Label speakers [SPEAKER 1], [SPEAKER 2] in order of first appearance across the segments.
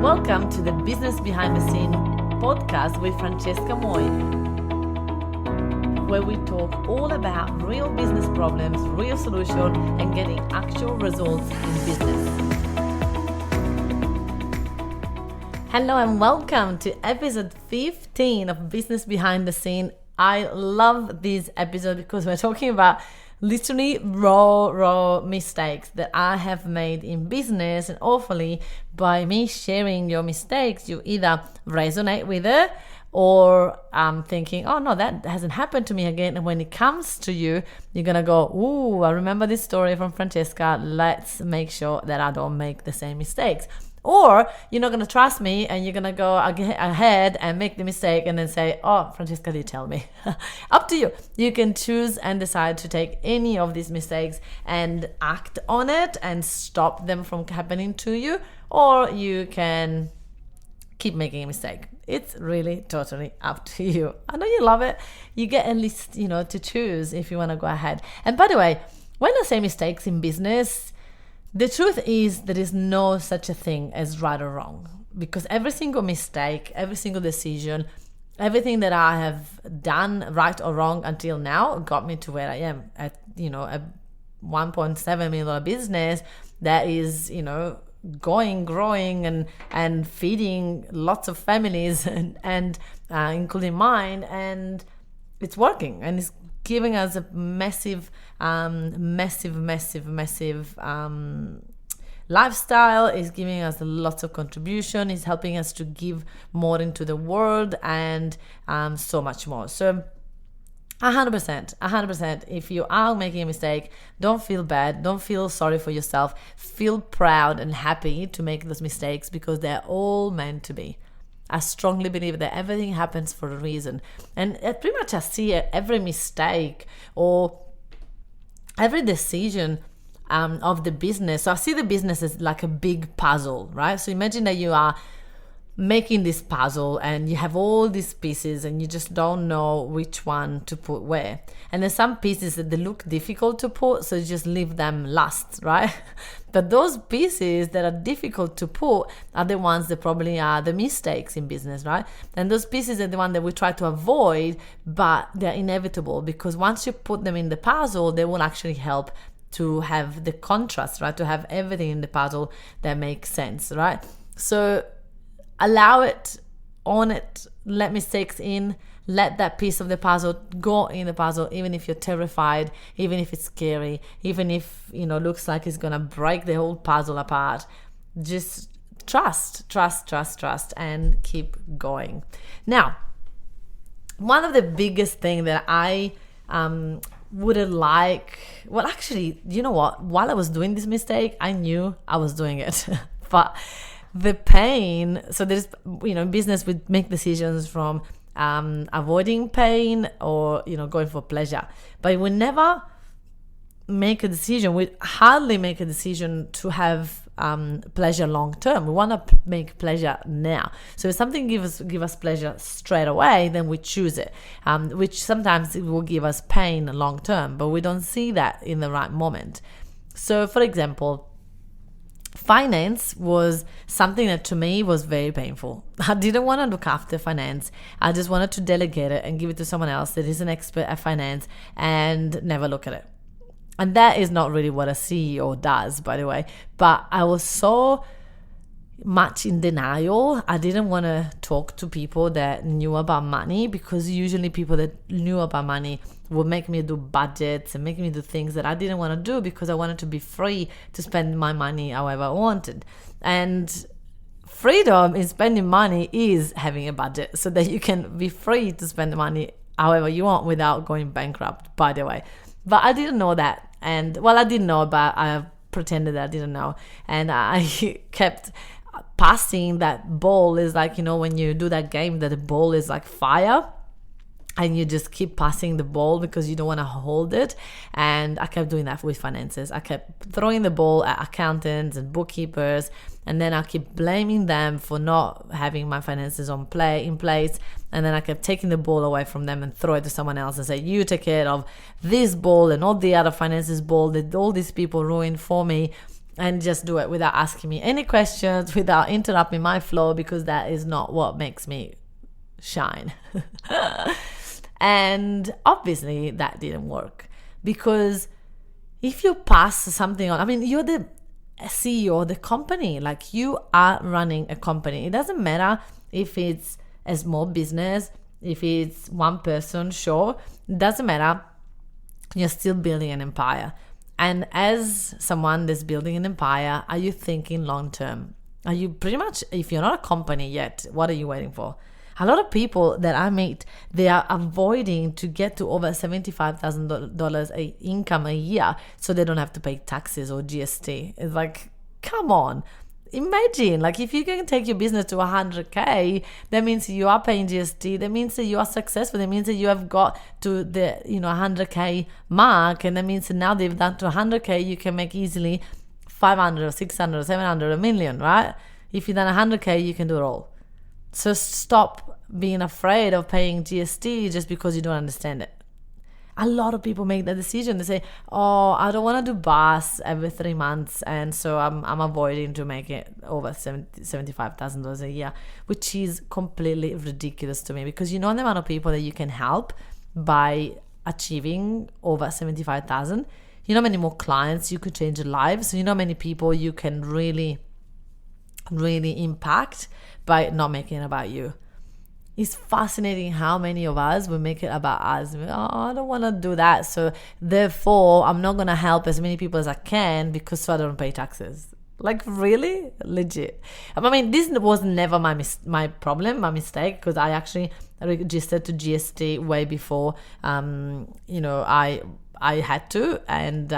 [SPEAKER 1] Welcome to the Business Behind the Scene podcast with Francesca Moi, where we talk all about real business problems, real solutions, and getting actual results in business. Hello and welcome to episode 15 of Business Behind the Scene. I love this episode because we're talking about literally raw mistakes that I have made in business, and hopefully by me sharing your mistakes, you either resonate with it or thinking, oh no, that hasn't happened to me again. And when it comes to you, you're gonna go, ooh, I remember this story from Francesca. Let's make sure that I don't make the same mistakes. Or you're not going to trust me and you're going to go ahead and make the mistake and then say, oh, Francesca did tell me. Up to you. You can choose and decide to take any of these mistakes and act on it and stop them from happening to you. Or you can keep making a mistake. It's really totally up to you. I know you love it. You get at least, to choose if you want to go ahead. And by the way, when I say mistakes in business, the truth is there is no such a thing as right or wrong, because every single mistake, every single decision, everything that I have done right or wrong until now got me to where I am at, a $1.7 million business that is, growing and feeding lots of families and including mine, and it's working and it's giving us a massive lifestyle, is giving us lots of contribution, is helping us to give more into the world, and so much more. So 100%, if you are making a mistake, don't feel bad, don't feel sorry for yourself, feel proud and happy to make those mistakes, because they're all meant to be. I strongly believe that everything happens for a reason. And pretty much I see every mistake or every decision of the business. So I see the business as like a big puzzle, right? So imagine that you are making this puzzle and you have all these pieces and you just don't know which one to put where. And there's some pieces that they look difficult to put, so you just leave them last, right? But those pieces that are difficult to put are the ones that probably are the mistakes in business, right? And those pieces are the ones that we try to avoid, but they're inevitable, because once you put them in the puzzle, they will actually help to have the contrast, right? To have everything in the puzzle that makes sense, right? So allow it, own it, let mistakes in, let that piece of the puzzle go in the puzzle, even if you're terrified, even if it's scary, even if, looks like it's gonna break the whole puzzle apart. Just trust, and keep going. Now, one of the biggest things that I wouldn't like, well, actually, you know what? While I was doing this mistake, I knew I was doing it, but the pain, so there's, in business we make decisions from avoiding pain or, going for pleasure. But we never make a decision, we hardly make a decision to have pleasure long term. We want to make pleasure now. So if something give us pleasure straight away, then we choose it, which sometimes it will give us pain long term, but we don't see that in the right moment. So for example, finance was something that to me was very painful. I didn't want to look after finance. I just wanted to delegate it and give it to someone else that is an expert at finance and never look at it. And that is not really what a CEO does, by the way. But I was so much in denial. I didn't want to talk to people that knew about money, because usually people that knew about money would make me do budgets and make me do things that I didn't want to do, because I wanted to be free to spend my money however I wanted. And freedom in spending money is having a budget so that you can be free to spend the money however you want without going bankrupt, by the way. But I didn't know that. And well, I didn't know, but I pretended that I didn't know. And I kept passing that ball. Is like, when you do that game that the ball is like fire and you just keep passing the ball because you don't want to hold it. And I kept doing that with finances. I kept throwing the ball at accountants and bookkeepers, and then I keep blaming them for not having my finances in place. And then I kept taking the ball away from them and throw it to someone else and say, you take care of this ball and all the other finances ball that all these people ruined for me. and just do it without asking me any questions, without interrupting my flow, because that is not what makes me shine. And obviously that didn't work, because if you pass something on, I mean, you're the CEO of the company, like you are running a company. It doesn't matter if it's a small business, if it's one person, sure, it doesn't matter. You're still building an empire. And as someone that's building an empire, are you thinking long term? Are you pretty much, if you're not a company yet, what are you waiting for? A lot of people that I meet, they are avoiding to get to over $75,000 income a year so they don't have to pay taxes or GST. It's like, come on. Imagine, like, if you can take your business to 100K, that means you are paying GST. That means that you are successful. That means that you have got to the 100K mark, and that means that now they've done to 100K, you can make easily 500 or 600 or 700, a million, right? If you've done 100K, you can do it all. So stop being afraid of paying GST just because you don't understand it. A lot of people make that decision. They say, oh, I don't want to do BAS every 3 months, and so I'm avoiding to make it over $75,000 a year, which is completely ridiculous to me, because you know the amount of people that you can help by achieving over 75,000. You know how many more clients you could change their lives. So you know how many people you can really impact by not making it about you. It's fascinating how many of us will make it about us. Oh, I don't want to do that, so therefore I'm not going to help as many people as I can because so I don't pay taxes. Like, really? Legit. I mean, this was never my problem, my mistake, because I actually registered to GST way before I had to, and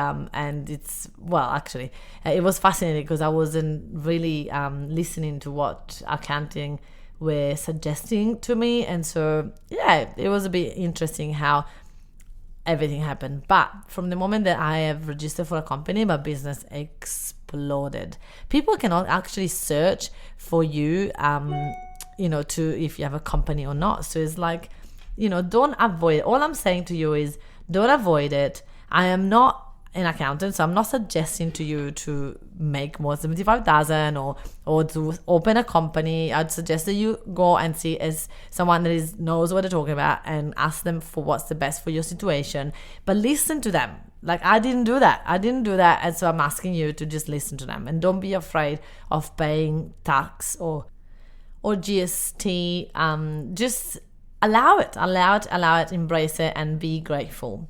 [SPEAKER 1] it's, well, actually it was fascinating because I wasn't really listening to what accounting were suggesting to me, and so yeah, it was a bit interesting how everything happened. But from the moment that I have registered for a company, my business exploded. People cannot actually search for you to if you have a company or not. So it's like, don't avoid it. All I'm saying to you is don't avoid it. I am not an accountant, so I'm not suggesting to you to make more 75,000 or to open a company. I'd suggest that you go and see as someone that knows what they're talking about and ask them for what's the best for your situation. But listen to them. Like, I didn't do that, and so I'm asking you to just listen to them, and don't be afraid of paying tax or GST. Just allow it, embrace it, and be grateful.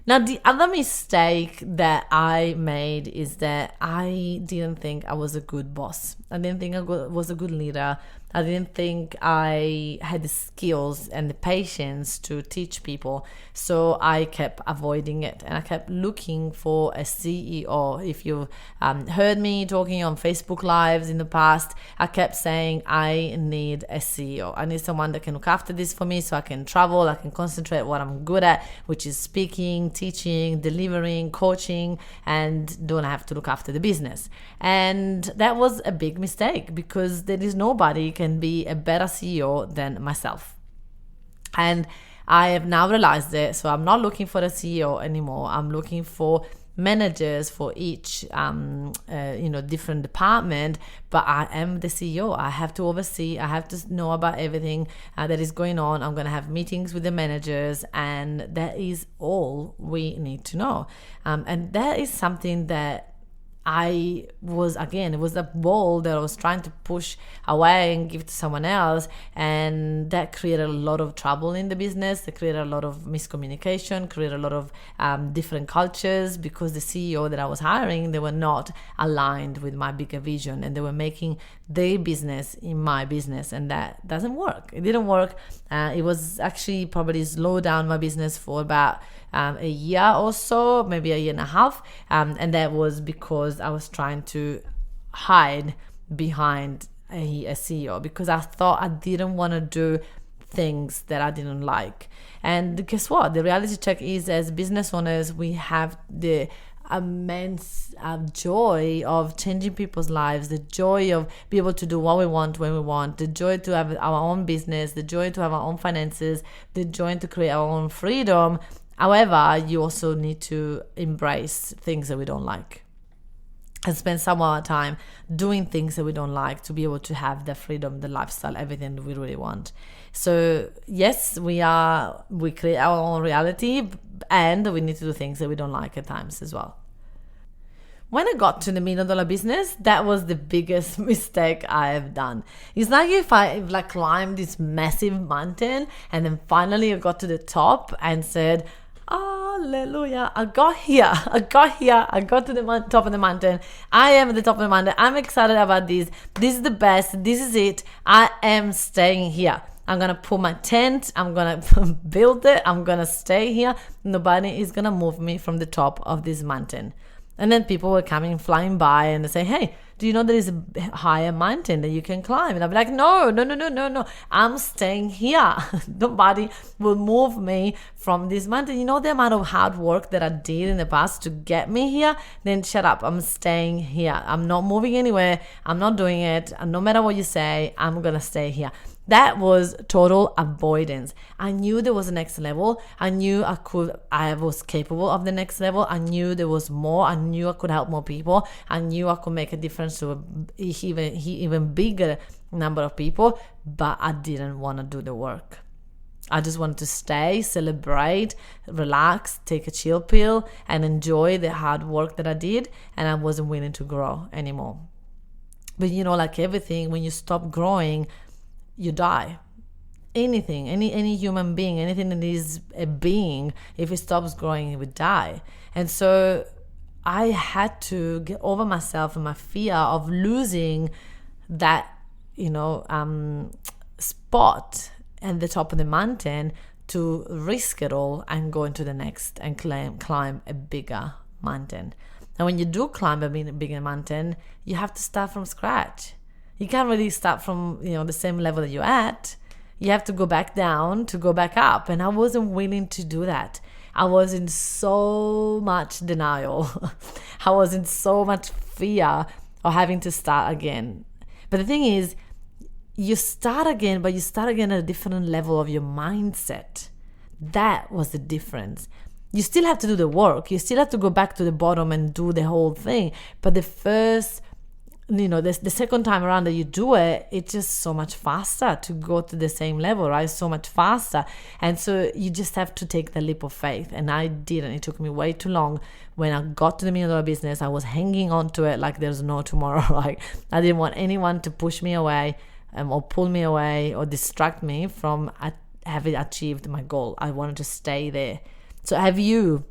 [SPEAKER 1] Now, the other mistake that I made is that I didn't think I was a good boss. I didn't think I was a good leader. I didn't think I had the skills and the patience to teach people. So I kept avoiding it, and I kept looking for a CEO. If you heard me talking on Facebook Lives in the past, I kept saying, I need a CEO. I need someone that can look after this for me so I can travel, I can concentrate what I'm good at, which is speaking, teaching, delivering, coaching, and don't have to look after the business. And that was a big mistake, because there is nobody can be a better CEO than myself. And I have now realized it. So I'm not looking for a CEO anymore. I'm looking for managers for each different department, but I am the CEO. I have to oversee, I have to know about everything that is going on. I'm going to have meetings with the managers, and that is all we need to know. And that is something that it was a ball that I was trying to push away and give to someone else, and that created a lot of trouble in the business. That created a lot of miscommunication, created a lot of different cultures, because the CEO that I was hiring, they were not aligned with my bigger vision, and they were making their business in my business, and that doesn't work. It didn't work. It was actually probably slowed down my business for about a year or so, maybe a year and a half, and that was because I was trying to hide behind a CEO, because I thought I didn't want to do things that I didn't like. And guess what? The reality check is, as business owners, we have the immense joy of changing people's lives, the joy of be able to do what we want when we want, the joy to have our own business, the joy to have our own finances, the joy to create our own freedom. However, you also need to embrace things that we don't like. and spend some of our time doing things that we don't like to be able to have the freedom, the lifestyle, everything that we really want. So yes, we create our own reality, and we need to do things that we don't like at times as well. When I got to the $1 million business, that was the biggest mistake I have done. It's like if I climbed this massive mountain and then finally I got to the top and said, hallelujah, I got here, I got to the top of the mountain. I am at the top of the mountain. I'm excited about this. This is the best. This is it. I am staying here. I'm going to put my tent. I'm going to build it. I'm going to stay here. Nobody is going to move me from the top of this mountain. And then people were coming, flying by, and they say, hey, do you know there is a higher mountain that you can climb? And I'll be like, no. I'm staying here. Nobody will move me from this mountain. You know the amount of hard work that I did in the past to get me here? Then shut up. I'm staying here. I'm not moving anywhere. I'm not doing it. And no matter what you say, I'm going to stay here. That was total avoidance. I knew there was a next level. I knew I was capable of the next level. I knew there was more. I knew I could help more people. I knew I could make a difference to an even bigger number of people, but I didn't want to do the work. I just wanted to stay, celebrate, relax, take a chill pill, and enjoy the hard work that I did, and I wasn't willing to grow anymore. But like everything, when you stop growing, you die. Anything, any human being, anything that is a being, if it stops growing, it would die. And so I had to get over myself and my fear of losing that, spot at the top of the mountain to risk it all and go into the next and climb a bigger mountain. And when you do climb a bigger mountain, you have to start from scratch. You can't really start from, the same level that you're at. You have to go back down to go back up. And I wasn't willing to do that. I was in so much denial. I was in so much fear of having to start again. But the thing is, you start again, but you start again at a different level of your mindset. That was the difference. You still have to do the work. You still have to go back to the bottom and do the whole thing. But the second time around that you do it, it's just so much faster to go to the same level, right? So much faster. And so you just have to take the leap of faith. And I didn't. It took me way too long. When I got to the $1 million business, I was hanging on to it like there's no tomorrow. Like I didn't want anyone to push me away or pull me away or distract me from having achieved my goal. I wanted to stay there. So have you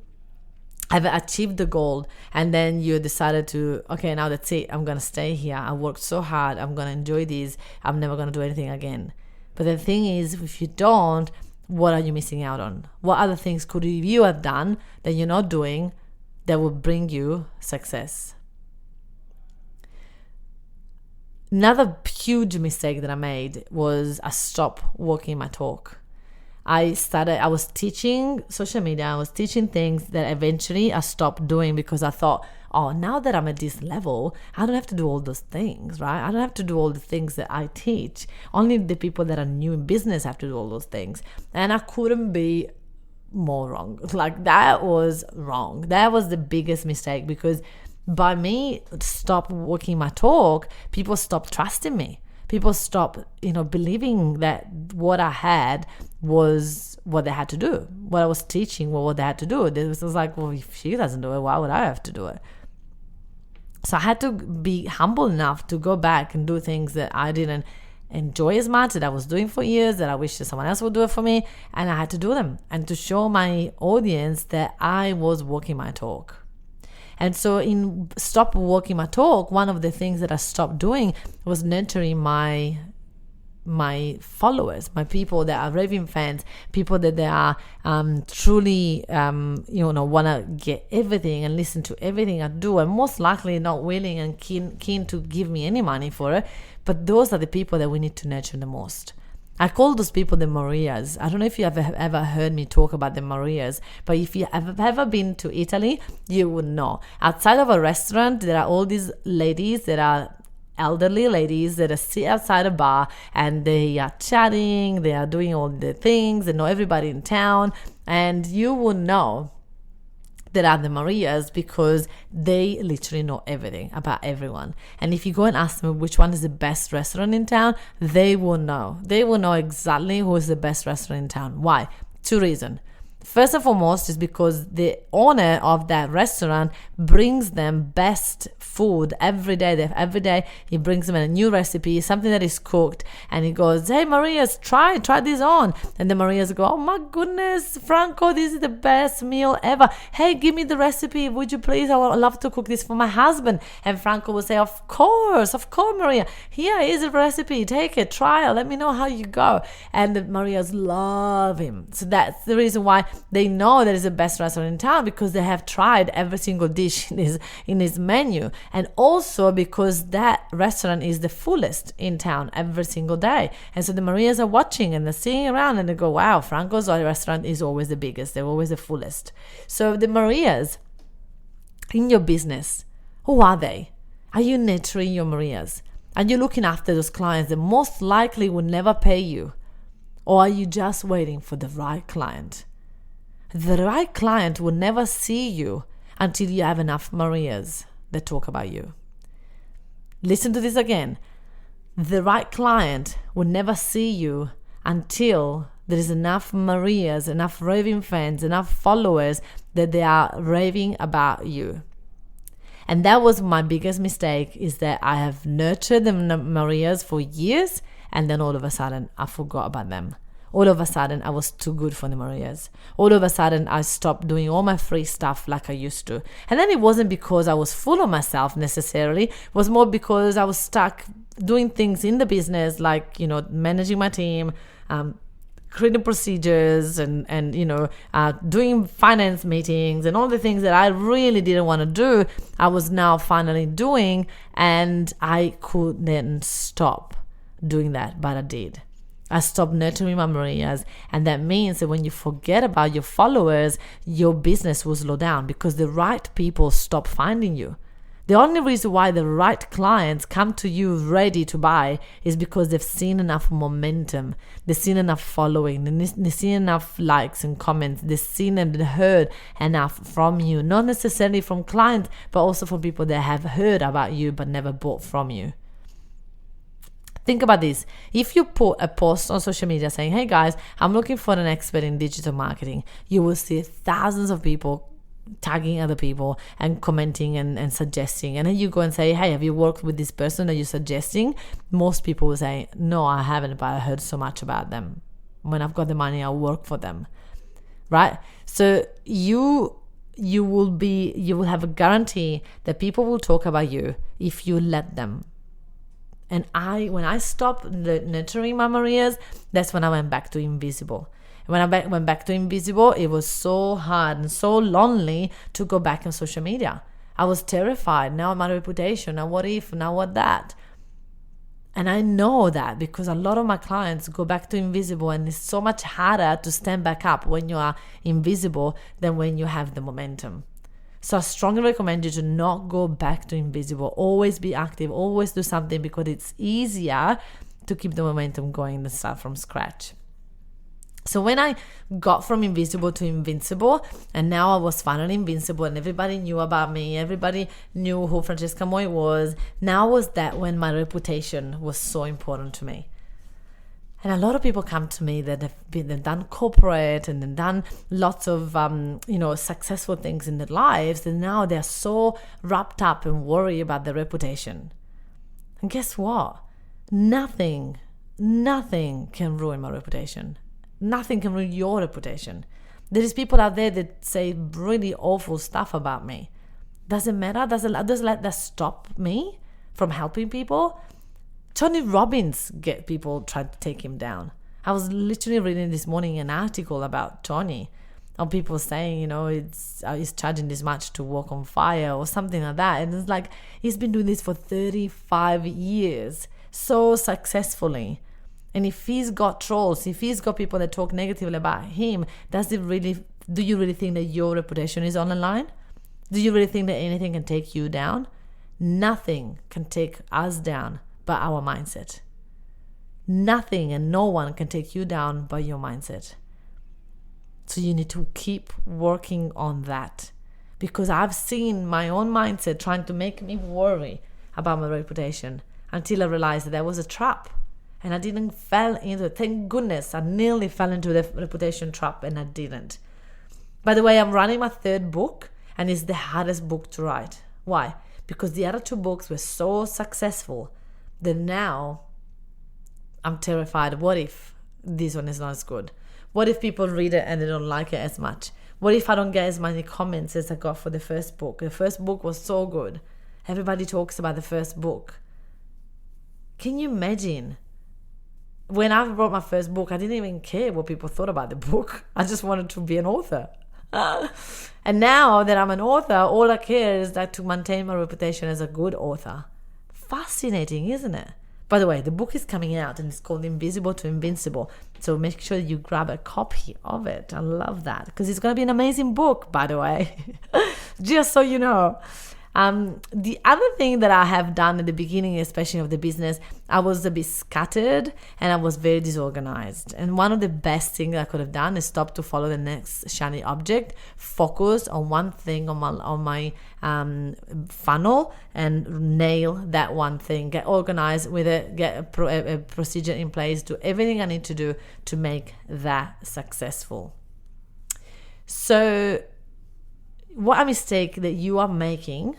[SPEAKER 1] ever achieved the goal and then you decided to, okay, now that's it. I'm going to stay here. I worked so hard. I'm going to enjoy this. I'm never going to do anything again. But the thing is, if you don't, what are you missing out on? What other things could you have done that you're not doing that will bring you success? Another huge mistake that I made was I stopped walking my talk. I was teaching social media. I was teaching things that eventually I stopped doing because I thought, now that I'm at this level, I don't have to do all those things, right? I don't have to do all the things that I teach. Only the people that are new in business have to do all those things. And I couldn't be more wrong. Like that was wrong. That was the biggest mistake because by me stop walking my talk, people stopped trusting me. People stopped, believing that what I had was what they had to do. What I was teaching was what they had to do. It was like, well, if she doesn't do it, why would I have to do it? So I had to be humble enough to go back and do things that I didn't enjoy as much, that I was doing for years, that I wish that someone else would do it for me. And I had to do them and to show my audience that I was walking my talk. And so in stop walking my talk, one of the things that I stopped doing was nurturing my followers, my people that are raving fans, people that they are truly, want to get everything and listen to everything I do, and most likely not willing and keen to give me any money for it. But those are the people that we need to nurture the most. I call those people the Marias. I don't know if you ever heard me talk about the Marias, but if you have ever been to Italy, you would know. Outside of a restaurant, there are all these ladies that are elderly ladies that sit outside a bar and they are chatting, they are doing all the things, they know everybody in town, and you will know there are the Marias, because they literally know everything about everyone. And if you go and ask them which one is the best restaurant in town, they will know. They will know exactly who is the best restaurant in town. Why? Two reasons. First and foremost is because the owner of that restaurant brings them best food every day. Every day he brings them a new recipe, something that is cooked, and he goes, "Hey Marias, try this on." And the Marias go, "Oh my goodness, Franco, this is the best meal ever. Hey, give me the recipe, would you please? I would love to cook this for my husband." And Franco will say, of course, Maria. Here is the recipe. Take it, try it. Let me know how you go." And the Marias love him. So that's the reason why they know that is the best restaurant in town, because they have tried every single dish in his menu, and also because that restaurant is the fullest in town every single day. And so the Marias are watching and they're seeing around and they go, "Wow, Franco's restaurant is always the biggest. They're always the fullest." So the Marias in your business, who are they? Are you nurturing your Marias? Are you looking after those clients that most likely will never pay you? Or are you just waiting for the right client? The right client will never see you until you have enough Marias that talk about you. Listen to this again. The right client will never see you until there is enough Marias, enough raving fans, enough followers that they are raving about you. And that was my biggest mistake, is that I have nurtured the Marias for years, and then all of a sudden I forgot about them. All of a sudden, I was too good for the Marias. All of a sudden, I stopped doing all my free stuff like I used to. And then it wasn't because I was full of myself necessarily. It was more because I was stuck doing things in the business, like, managing my team, creating procedures, and doing finance meetings, and all the things that I really didn't want to do, I was now finally doing, and I couldn't stop doing that, but I did. I stopped nurturing my Marias, and that means that when you forget about your followers, your business will slow down, because the right people stop finding you. The only reason why the right clients come to you ready to buy is because they've seen enough momentum, they've seen enough following, they've seen enough likes and comments, they've seen and heard enough from you, not necessarily from clients, but also from people that have heard about you but never bought from you. Think about this. If you put a post on social media saying, "Hey guys, I'm looking for an expert in digital marketing," you will see thousands of people tagging other people and commenting and suggesting. And then you go and say, "Hey, have you worked with this person that you're suggesting?" Most people will say, "No, I haven't, but I heard so much about them. When I've got the money, I'll work for them." Right? So you will have a guarantee that people will talk about you if you let them. And when I stopped nurturing my Marias, that's when I went back to invisible. And when I went back to invisible, it was so hard and so lonely to go back on social media. I was terrified. Now my reputation, now what if, now what that? And I know that because a lot of my clients go back to invisible, and it's so much harder to stand back up when you are invisible than when you have the momentum. So I strongly recommend you to not go back to invisible. Always be active, always do something, because it's easier to keep the momentum going than start from scratch. So when I got from invisible to invincible, and now I was finally invincible and everybody knew about me, everybody knew who Francesca Moi was, now was that when my reputation was so important to me. And a lot of people come to me that they've done corporate and they've done lots of successful things in their lives, and now they're so wrapped up and worried about their reputation. And guess what? Nothing can ruin my reputation. Nothing can ruin your reputation. There is people out there that say really awful stuff about me. Doesn't matter. Doesn't let that stop me from helping people. Tony Robbins get people trying to take him down. I was literally reading this morning an article about Tony, of people saying, he's charging this much to walk on fire or something like that. And it's like, he's been doing this for 35 years so successfully. And if he's got trolls, if he's got people that talk negatively about him, do you really think that your reputation is on the line? Do you really think that anything can take you down? Nothing can take us down but our mindset. Nothing and no one can take you down but your mindset. So you need to keep working on that. because I've seen my own mindset trying to make me worry about my reputation until I realized that was a trap. And I didn't fall into it. Thank goodness I nearly fell into the reputation trap and I didn't. By the way, I'm running my third book and it's the hardest book to write. Why? Because the other two books were so successful that now I'm terrified. What if this one is not as good? What if people read it and they don't like it as much? What if I don't get as many comments as I got for the first book? The first book was so good. Everybody talks about the first book. Can you imagine? When I wrote my first book, I didn't even care what people thought about the book. I just wanted to be an author. And now that I'm an author, all I care is that to maintain my reputation as a good author. Fascinating, isn't it? By the way, the book is coming out and it's called Invisible to Invincible. So make sure you grab a copy of it. I love that because it's going to be an amazing book, by the way. Just so you know. The other thing that I have done at the beginning, especially of the business, I was a bit scattered and I was very disorganized. And one of the best things I could have done is stop to follow the next shiny object, focus on one thing on my funnel and nail that one thing, get organized with it, get a procedure in place, do everything I need to do to make that successful. So what a mistake that you are making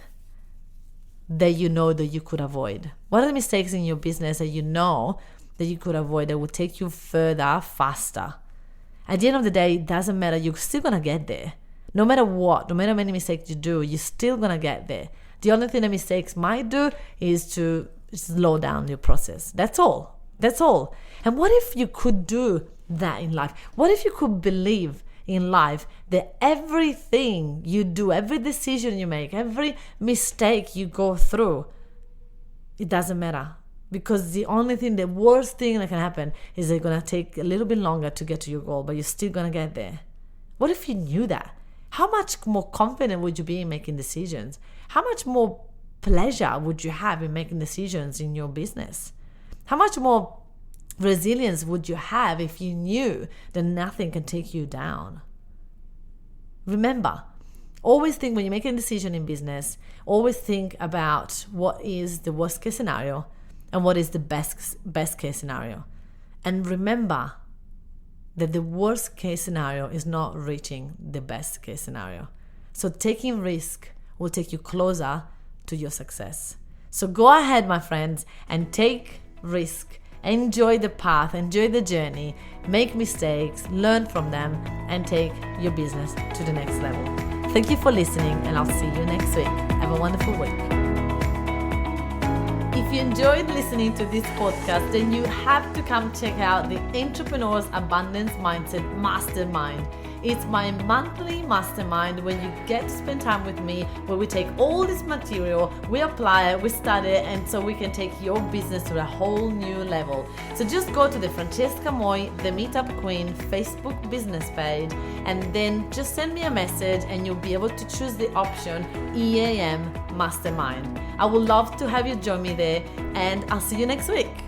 [SPEAKER 1] that you know that you could avoid? What are the mistakes in your business that you know that you could avoid that will take you further, faster? At the end of the day, it doesn't matter. You're still going to get there. No matter what, no matter how many mistakes you do, you're still going to get there. The only thing that mistakes might do is to slow down your process. That's all. That's all. And what if you could do that in life? What if you could believe in life that everything you do, every decision you make, every mistake you go through, it doesn't matter, because the worst thing that can happen is it's going to take a little bit longer to get to your goal, but you're still going to get there. What if you knew that? How much more confident would you be in making decisions? How much more pleasure would you have in making decisions in your business? How much more resilience would you have if you knew that nothing can take you down? Remember, always think when you're making a decision in business, always think about what is the worst case scenario and what is the best case scenario. And remember that the worst case scenario is not reaching the best case scenario. So taking risk will take you closer to your success. So go ahead, my friends, and take risk. Enjoy the path, enjoy the journey, make mistakes, learn from them, and take your business to the next level. Thank you for listening, and I'll see you next week. Have a wonderful week. If you enjoyed listening to this podcast, then you have to come check out the Entrepreneur's Abundance Mindset Mastermind. It's my monthly mastermind where you get to spend time with me, where we take all this material, we apply it, we study it, and so we can take your business to a whole new level. So just go to the Francesca Moi, the Meetup Queen Facebook business page, and then just send me a message and you'll be able to choose the option EAM Mastermind. I would love to have you join me there, and I'll see you next week.